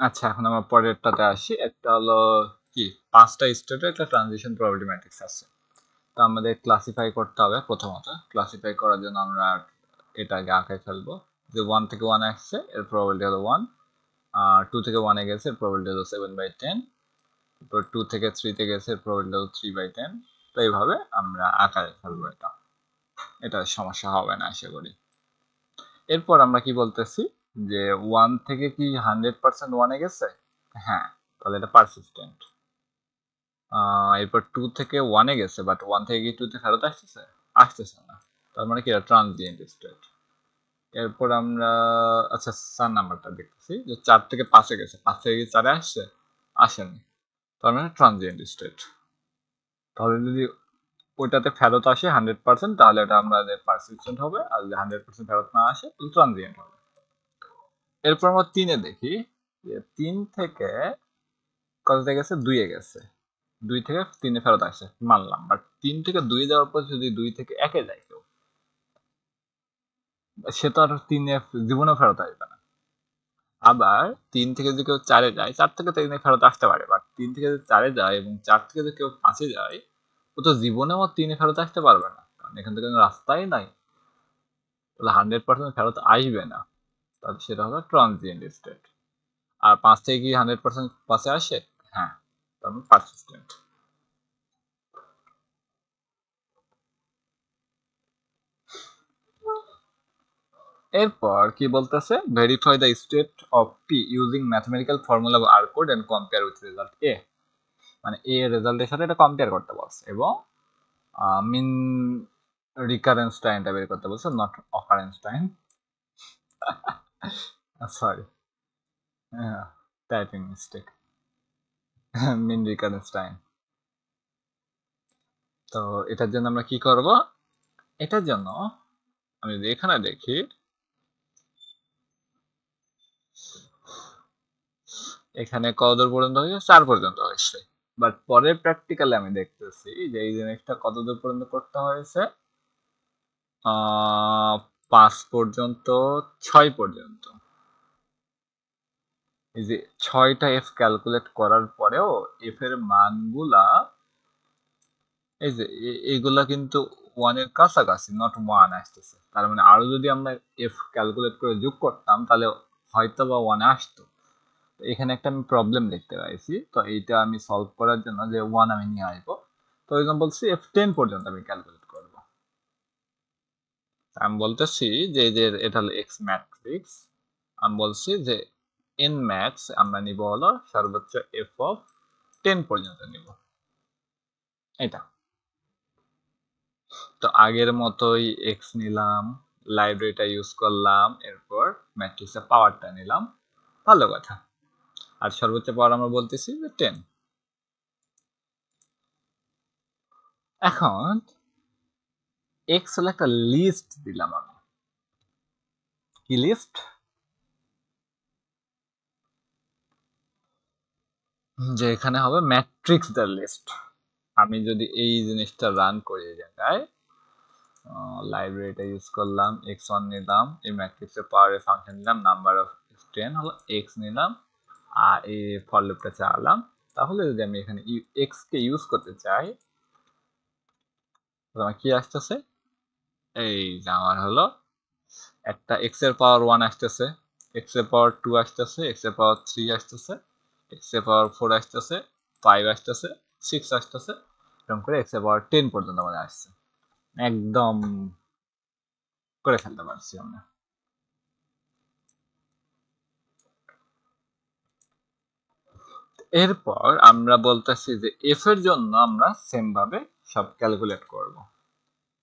আচ্ছা, এখন আমরা পরেরটাতে আসি। একটা হলো কি, 5টা স্টেটের একটা ট্রানজিশন প্রবাবিলিটি ম্যাট্রিক্স আছে। তো আমাদের ক্লাসিফাই করতে হবে। প্রথমত ক্লাসিফাই করার জন্য আমরা এটা আগে আঁকায় ফেলবো যে 1 থেকে 1 আসছে, এর প্রবাবিলিটি হলো 1। 2 থেকে 1 এ গেছে, এর প্রবাবিলিটি হলো 7/10। তারপর 2 থেকে 3 তে গেছে, এর প্রবাবিলিটি হলো 3/10। তো এইভাবে আমরা আঁকায় ফেলবো। এটা সমস্যা হবে না আশা করি। এরপর আমরা কি বলতেছি যে 1 থেকে কি 100% 1 এ গেছে? হ্যাঁ, তাহলে এটা পারসিস্টেন্ট। এরপর 2 থেকে 1 এ গেছে, বাট 1 থেকে কি 2 তে ফেরত আসতেছে? আসতেছে না। তার মানে কি এটা ট্রানজিয়েন্ট স্টেট। এরপর আমরা আচ্ছা 4 নাম্বারটা দেখতেছি যে 4 থেকে 5 এ গেছে, 5 থেকে কি 4 এ আসছে? আসেনি। তার মানে ট্রানজিয়েন্ট স্টেট। তাহলে যদি ওইটাতে ফেরত আসে 100%, তাহলে এটা আমাদের পারসিস্টেন্ট হবে, আর যদি 100% ফেরত না আসে তাহলে ট্রানজিয়েন্ট হবে। এরপর আমরা 3 এ দেখি যে 3 থেকে কততে গেছে? 2 এ গেছে। 2 থেকে 3 এ ফেরত আসছে, মানলাম। বাট 3 থেকে 2 এ যাওয়ার পর যদি 2 থেকে 1 এ যায় কেউ, সে তো আর 3 এ জীবনেও ফেরত আসবে না। আবার 3 থেকে যদি কেউ 4 এ যায়, 4 থেকে 3 এ ফেরত আসতে পারে, বাট 3 থেকে যদি 4 এ যায় এবং 4 থেকে যদি কেউ 5 এ যায়, ও তো জীবনেও 3 এ ফেরত আসতে পারবে না, কারণ এখান থেকে রাস্তাই নাই। তাহলে 100% ফেরত আসবে না। তাহলে সেটা হলো ট্রানজিয়েন্ট স্টেট। আর 5 থেকে কি 100% পাশে আসে? হ্যাঁ, তার মানে পারসিস্টেন্ট। এরপর কি বলতেছে? Verify the state of P using mathematical formula আর code and compare with result এ। মানে এ রেজাল্টের সাথে এটা কম্পেয়ার করতে বলছে, এবং মিন রিকারেন্স টাইমটা বের করতে বলছে, not occurrence time. Sorry, typing mistake. Mean recurrence time. তো এটার জন্য আমরা কি করব? এটার জন্য আমি যদি এখানে দেখি, এখানে কতদূর পর্যন্ত হয়েছে? 4 পর্যন্ত হয়েছে। বাট পরের প্র্যাকটিক্যালে আমি দেখতেছি যে এই জিনিসটা কতদূর পর্যন্ত করতে হয়েছে। 5 পর্যন্ত, 6 পর্যন্ত। এই যে 6টা এফ ক্যালকুলেট করার পরেও এফ এর মানগুলা, এই যে এইগুলা কিন্তু 1 এর কাছাকাছি, নট 1 আসতেছে। তার মানে আরো যদি আমরা এফ ক্যালকুলেট করে যোগ করতাম, তাহলে হয়তো বা 1 আসতো। এখানে একটা আমি প্রবলেম দেখতে পাইছি। তো এইটা আমি সলভ করার জন্য যে 1 আমি নিয়ে আসবো, তো ওই জন্য বলছি F10 পর্যন্ত আমি ক্যালকুলেট করব। আমি বলতেছি যে এটা হলো এক্স ম্যাট্রিক্স। আমি বলছি যে এন ম্যাক্স আমরা নিব হলো সর্বোচ্চ F10 পর্যন্ত নিব। এটা তো আগের মতোই এক্স নিলাম, লাইব্রেরিটা ইউজ করলাম, এরপর ম্যাট্রিক্সের পাওয়ারটা নিলাম। ভালো কথা। আর সর্বোচ্চ পাওয়ার আমরা বলতেছি যে 10। এখন এক্স হলো একটা লিস্ট দিলাম আমি। কি লিস্ট? যে এখানে হবে ম্যাট্রিক্স দ্য লিস্ট। আমি যদি এই জিনিসটা রান করি, এই জায়গায় লাইব্রেরিটা ইউজ করলাম, x1 নিলাম, এই ম্যাট্রিক্সের পাওয়ারের ফাংশন নিলাম, নাম্বার অফ 10 হলো x নিলাম, আর এই ফর লুপটা চালাম। তাহলে যদি আমি এখানে x কে ইউজ করতে চাই, আমার কি আসতেছে? এই যে আমার হলো একটা x এর পাওয়ার 1 আসতেছে, x এর পাওয়ার 2 আসতেছে, x এর পাওয়ার 3 আসতেছে, x এর পাওয়ার 4 আসতেছে, 5 আসতেছে, 6 আসতেছে, এরকম করে x এর পাওয়ার 10 পর্যন্ত আমাদের আসছে। একদম করে ফেলতে পারছি আমরা। এরপর আমরা বলতেছি যে f এর জন্য আমরা সেম ভাবে সব ক্যালকুলেট করব।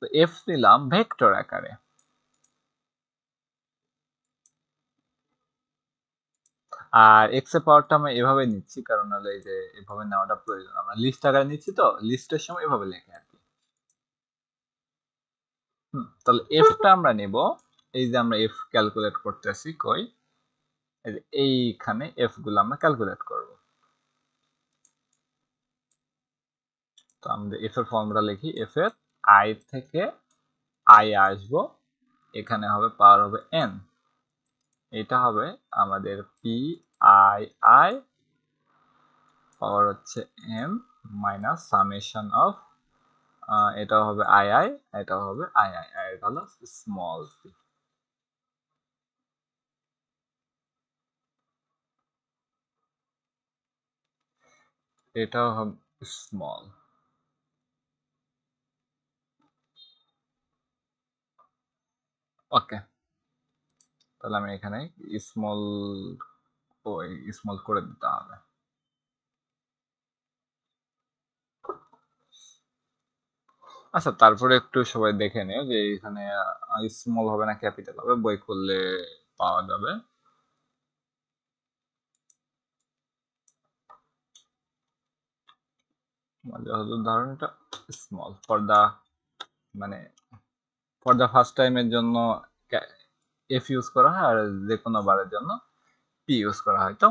তো f নিলাম ভেক্টর আকারে। আর x এর পাওয়ারটা আমরা এভাবে নিচ্ছি, কারণ হলো এই যে এভাবে নেওয়াটা প্রয়োজন। আমরা লিস্ট আকারে নিচ্ছি, তো লিস্টের সময় এভাবে লেখে আর কি। তাহলে f টা আমরা নেব, এই যে আমরা f ক্যালকুলেট করতেছি কই, এই যে এইখানে f গুলো আমরা ক্যালকুলেট করব। তো আমরা f এর ফর্মুলা লিখি, f এর i থেকে i আসবো, এখানে হবে পাওয়ার হবে n, এটা হবে আমাদের p আই আই পাওয়ার হচ্ছে এম মাইনাস সামেশন অফ এটাও হবে আই আই, এটাও হবে আই আই, আর এটা হলো স্মল পি। এটাও হবে স্মল। ওকে, তাহলে আমি এখানে স্মল স্মল করে দিতে হবে। আচ্ছা, তারপরে একটু সবাই দেখে নিও যে এখানে স্মল হবে না ক্যাপিটাল হবে, বই খুললে পাওয়া যাবে। যেহেতু ধরনটা স্মল ফর দা মানে ফর দা ফার্স্ট টাইমের জন্য এফ ইউজ করা হয়, আর যে কোনো বারের জন্য পি ইউজ করা হয়। তো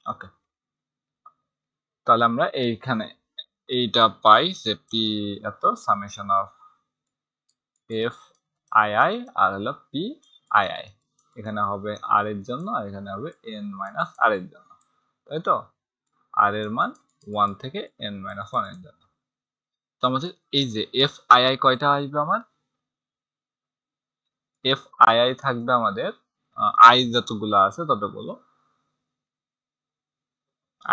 ওকে, তাহলে আমরা এইখানে এইটা পাই যে পি এত summation of F I I আর হলো পি আই আই। এখানে হবে আর এর জন্য, আর এখানে হবে এন মাইনাস আর এর জন্য, তাই তো? আর এর মান 1 থেকে এন মাইনাস 1 এর জন্য। তো আমাদের এই যে এফ আই আই কয়টা আসবে আমার? এফ আই আই থাকবে আমাদের আই যতগুলো আছে ততগুলো।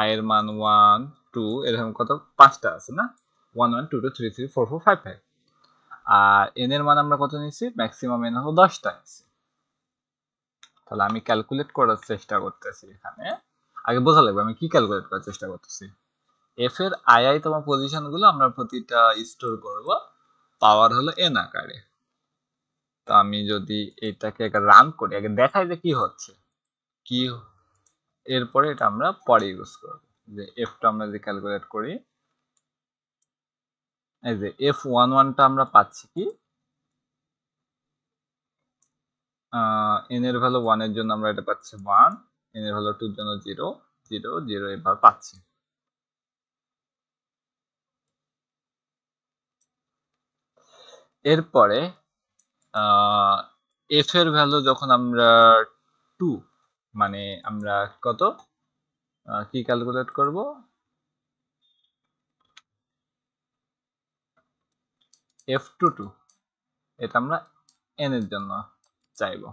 আই এর মান 1 2 এরকম কত 5টা আছে না? 1 1 2 2 3 3 4 4 5 5। আর এন এর মান আমরা কত নিচ্ছি? ম্যাক্সিমাম এন হলো 10টা নিচ্ছি। তাহলে আমি ক্যালকুলেট করার চেষ্টা করতেছি এখানে। আগে বোঝা লাগবে আমি কি ক্যালকুলেট করার চেষ্টা করতেছি। এফ এর আই আই তম পজিশন গুলো আমরা প্রতিটা স্টোর করব পাওয়ার হলো এন আকারে। তো আমি যদি এটাকে রান করি, আগে দেখাই যে কি হচ্ছে, কি এরপরে এটা আমরা পরে ইউজ করব। যে এফটা আমরা যদি ক্যালকুলেট করি, এই যে এফ ওয়ান ওয়ানটা আমরা পাচ্ছি কি, এন এর ভ্যালু 1 এর জন্য আমরা এটা পাচ্ছি 1, এন এর ভ্যালু 2 এর জন্য 0 0 0 এভাবে পাচ্ছি। এরপরে এফ এর ভ্যালু যখন আমরা 2 মানে আমরা কত কি ক্যালকুলেট করব, এফ টু টু, এটা আমরা এন এর জন্য চাইবো।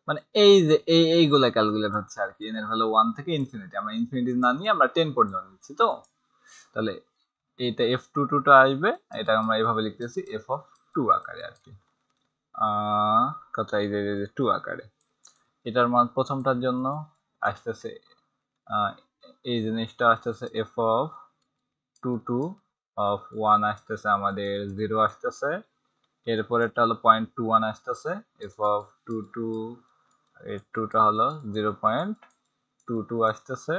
মানে এই যে এইগুলা ক্যালকুলেট হচ্ছে আর কি। এন এর ভ্যালু 1 থেকে ইনফিনিটি, আমরা ইনফিনিটি না নিয়ে আমরা 10 পর্যন্ত নিচ্ছি। তো তাহলে এইটা এফ টু টু টা আসবে, এটা আমরা এইভাবে লিখতেছি এফ অফ 2 আকারে আর কি। কত এই যে 2 আকারে। এটার মান প্রথমটার জন্য আসতেছে এই জিনিসটা আসতেছে এফ অফ 2 2 অফ 1 আসতেছে আমাদের 0 আসতেছে। এরপরেরটা হলো 0.21 আসতেছে এফ অফ 2 2, এর 2 টা হলো 0.22 আসতেছে,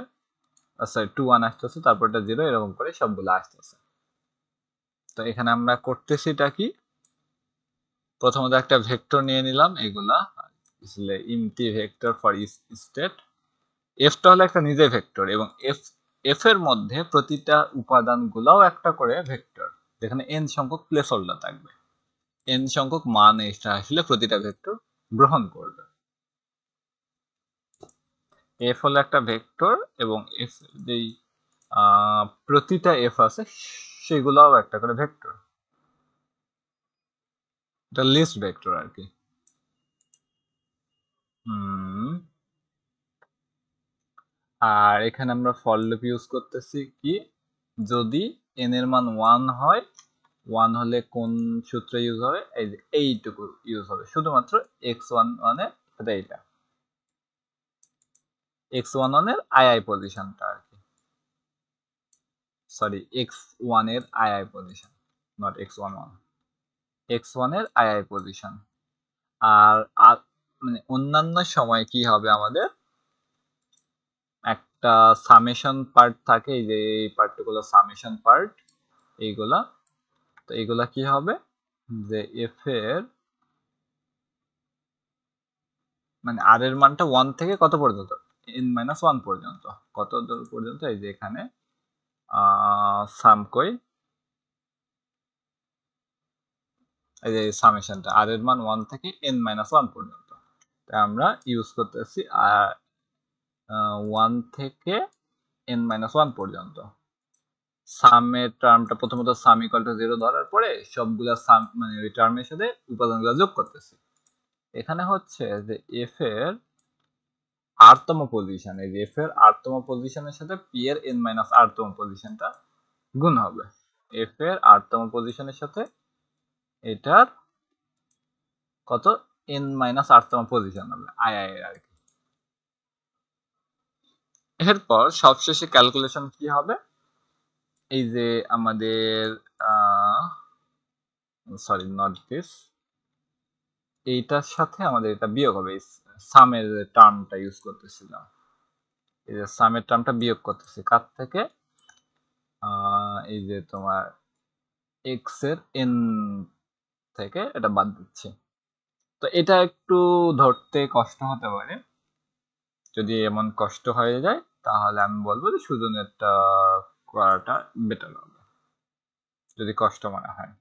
সরি 21 আসতেছে, তারপরটা 0, এরকম করে সবগুলো আসতেছে। তো এখানে আমরা করতেছিটা কি, প্রথমত একটা ভেক্টর নিয়ে নিলাম এগুলা, ইমটি ভেক্টর ফর স্টেট। এফটা হলো একটা নিজে ভেক্টর, এবং এফ এর মধ্যে প্রতিটা উপাদান গুলাও একটা করে ভেক্টর, যেখানে এন সংখ্যক প্লেস হোল্ডার থাকবে। এন সংখ্যক মান এটা আসলে প্রতিটা ভেক্টর গ্রহণ করবে। এফ হলো একটা ভেক্টর, এবং এফ যেই প্রতিটা এফ আছে সেগুলাও একটা করে ভেক্টর, এটা লিস্ট ভেক্টর আর কি। আর এখানে আমরা ফর লুপ ইউজ করতেছি কি, যদি এন এর মান 1 হয়, 1 হলে কোন সূত্র ইউজ হবে, এই যে এইটুকু ইউজ হবে শুধুমাত্র x1 মানে এইটা x1 এর আই আই পজিশনটা আর কি, সরি x1 এর I I position, not x11, x1 এর আই আই পজিশন। আর মানে অন্যান্য সময় কি হবে, আমাদের একটা সামেশন পার্ট থাকে, এই যে এই পার্টগুলো সামেশন পার্ট, এইগুলা। তো এইগুলা কি হবে, যে এফ এর মানে আর এর মানটা 1 থেকে কত পর্যন্ত, n মাইনাস 1 পর্যন্ত, কত দূর পর্যন্ত, এই যে এখানে সাম কই এই যে সামেশনটা আর এর মান 1 থেকে n-1 পর্যন্ত, তাই আমরা ইউজ করতেছি 1 থেকে n-1 পর্যন্ত। সামের টার্মটা প্রথমত সাম ইকুয়াল টু 0 ধরার পরে সবগুলা সাম মানে ওই টার্মের সাথে উপাদানগুলো যোগ করতেছি। এখানে হচ্ছে যে এফ এর আরতম পজিশন, এই যে এফ এর আরতম পজিশনের সাথে পি এর n-rতম পজিশনটা গুণ হবে। এফ এর আরতম পজিশনের সাথে এটার কত n-rতম পজিশন হবে আই এর আর কি। এরপর সবশেষে ক্যালকুলেশন কি হবে, এই যে আমাদের সরি নট দিস, এইটার সাথে আমাদের এটা বিয়োগ হবে, সামের টার্মটা ইউজ করতেছিলাম, এই যে সামের টার্মটা বিয়োগ করতেছি কার থেকে, এই যে তোমার এক্স এর এন থেকে এটা বাদ দিচ্ছি। তো এটা একটু ধরতে কষ্ট হতে পারে, যদি এমন কষ্ট হয়ে যায় তাহলে আমি বলবো যে সুজনেরটা করাটা বেটার হবে, যদি কষ্ট মনে হয়।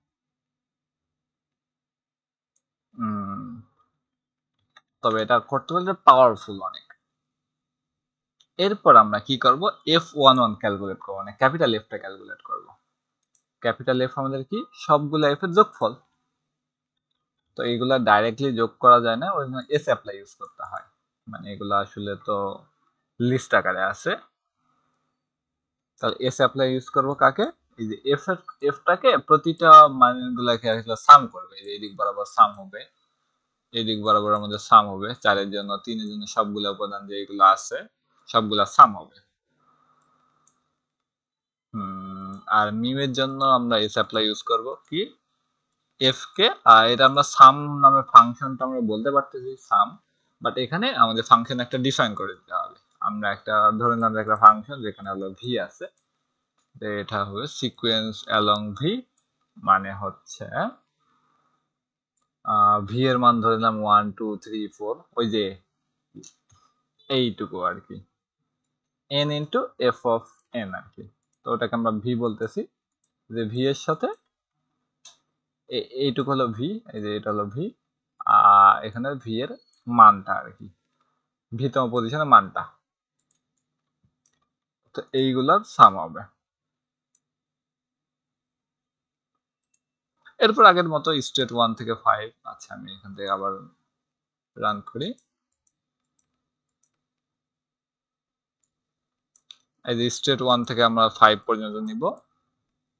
তবে এটা করতে পারলে পাওয়ারফুল অনেক। এরপর আমরা কি করব, f11 ক্যালকুলেট করব, মানে ক্যাপিটাল এফ টা ক্যালকুলেট করব। ক্যাপিটাল এফ আমাদের কি সবগুলো এফ এর যোগফল, তো এইগুলা ডাইরেক্টলি যোগ করা যায় না, ওই জন্য এস অ্যাপ্লাই ইউজ করতে হয়, মানে এগুলো আসলে তো লিস্ট আকারে আছে। তাহলে এস অ্যাপ্লাই ইউজ করব কাকে, এই যে এফটাকে প্রতিটা মানগুলোকে আসলে সাম করবে, এই যে এদিক বরাবর সাম হবে, এদিক বরাবর আমাদের সাম হবে, 4 এর জন্য 3 এর জন্য সবগুলা উপাদান যেগুলো আছে সবগুলা সাম হবে। আর মিমের জন্য আমরা এস অ্যাপ্লাই ইউজ করব কি এফ কে, আর এটা আমরা সাম নামে ফাংশনটা আমরা বলতে পারতেছি সাম, বাট এখানে আমাদের ফাংশন একটা ডিফাইন করে দিতে হবে। আমরা একটা ধরে নিলাম একটা ফাংশন যেখানে হলো ভি আছে, এটা হবে সিকোয়েন্স অ্যালং ভি, মানে হচ্ছে ভি এর মান ধরে নিলাম 1 2 3 4, ওই যে এইটুকু আর কি, N into F of N আর কি। তো ওটাকে আমরা ভি বলতেছি, যে ভি এর সাথে এইটুকু হলো ভি, এই যে এটা হলো ভি, আর এখানে ভি এর মানটা আর কি, ভিতম পজিশনের মানটা, তো এইগুলার সাম হবে। এরপর আগের মতো স্টেট 1 থেকে 5, আচ্ছা আমি এখান থেকে আবার রান করি, এই যে স্টেট 1 থেকে আমরা 5 পর্যন্ত নিব,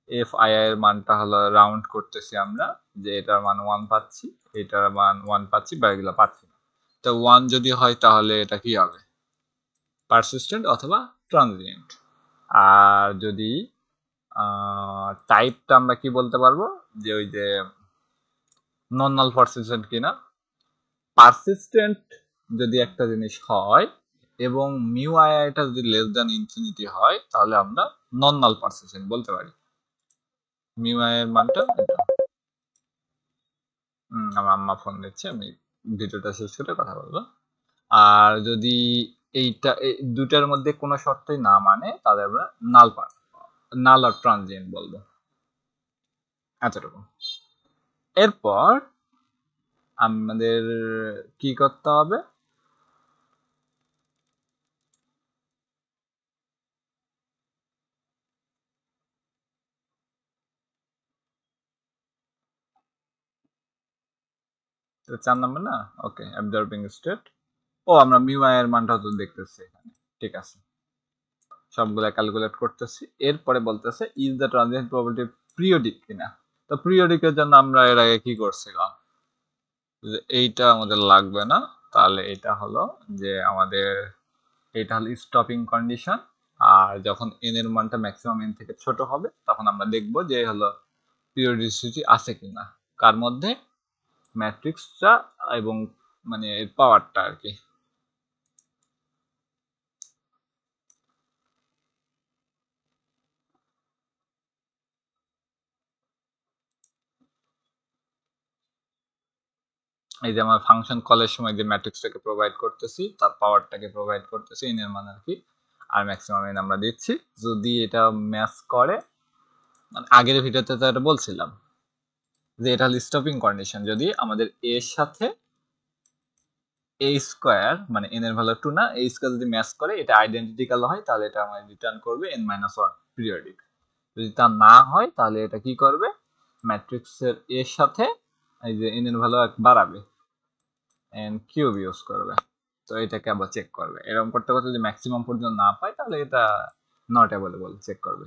এফ আই এর মানটা হলো রাউন্ড করতেছি আমরা, যে এটার মান 1 পাচ্ছি, এটার মান 1 পাচ্ছি, বা এগুলো পাচ্ছি না। তো 1 যদি হয় তাহলে এটা কি হবে, পারসিস্টেন্ট অথবা ট্রানজিয়েন্ট। আর যদি টাইপটা আমরা কি বলতে পারবো, যে ওই যে নন নাল পারসিস্টেন্ট কিনা। পারসিস্টেন্ট যদি একটা জিনিস হয় এবং মিউ আইটা যদি লেস দ্যান ইনফিনিটি হয় তাহলে আমরা নন নাল পারসিস্টেন্ট বলতে পারি। মিউ আই এর মানটা আমার আম্মা ফোন দিচ্ছে, আমি ভিডিওটা শেষ করে কথা বলবো। আর যদি এইটা দুটার মধ্যে কোনো শর্তই না মানে তাহলে আমরা নাল আর ট্রানজিয়েন্ট বলবো, এতটুকু। এরপর আমাদের কি করতে হবে, তো 4 নাম্বার না, ওকে অ্যাবজর্বিং স্টেট। ও আমরা মিউ আই এর মানটা তো দেখতেছি এখানে, ঠিক আছে, সবগুলা ক্যালকুলেট করতেছি। এরপরে বলতেছে is the transient probability periodic কিনা। তো পিরিয়ডিকের জন্য আমরা এর আগে কি করছিলাম, যে এইটা আমাদের লাগবে না, তাহলে এটা হলো যে আমাদের এটা হলো স্টপিং কন্ডিশন। আর যখন এন এর মানটা ম্যাক্সিমাম এন থেকে ছোট হবে তখন আমরা দেখব যে হলো পিরিয়ডিসিটি আছে কিনা, কার মধ্যে, ম্যাট্রিক্সটা এবং মানে এর পাওয়ারটা আর কি। এই যে আমার ফাংশন কলের সময় যে ম্যাট্রিক্সটাকে প্রোভাইড করতেছি তার পাওয়ারটাকে প্রোভাইড করতেছি এন এর মান আর কি, আর ম্যাক্সিমাম এন আমরা দিচ্ছি। যদি এটা ম্যাচ করে, মানে আগের ভিডিওতে তো এটা বলছিলাম, যে এটা স্টপিং কন্ডিশন, যদি আমাদের a এর সাথে a স্কয়ার মানে n এর ভ্যালু 2 না a স্কয়ার যদি ম্যাচ করে এটা আইডেন্টিক্যাল হয় তাহলে এটা আমাদের রিটার্ন করবে n-1 পিরিয়ডিক। যদি তা না হয় তাহলে এটা কি করবে, ম্যাট্রিক্সের a এর সাথে এই যে n এর ভ্যালু বাড়াবে, n কিউব ইউজ করবে। তো এটাকে আবার চেক করবে, এরকম করতে করতে যদি ম্যাক্সিমাম পর্যন্ত না পায় তাহলে এটা নট অ্যাভেলেবল চেক করবে।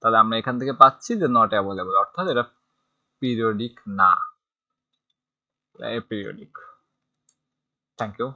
তাহলে আমরা এখান থেকে পাচ্ছি যে নট অ্যাভেলেবল, অর্থাৎ এটা পিরিয়ডিক না, এপিরিয়ডিক। Thank you.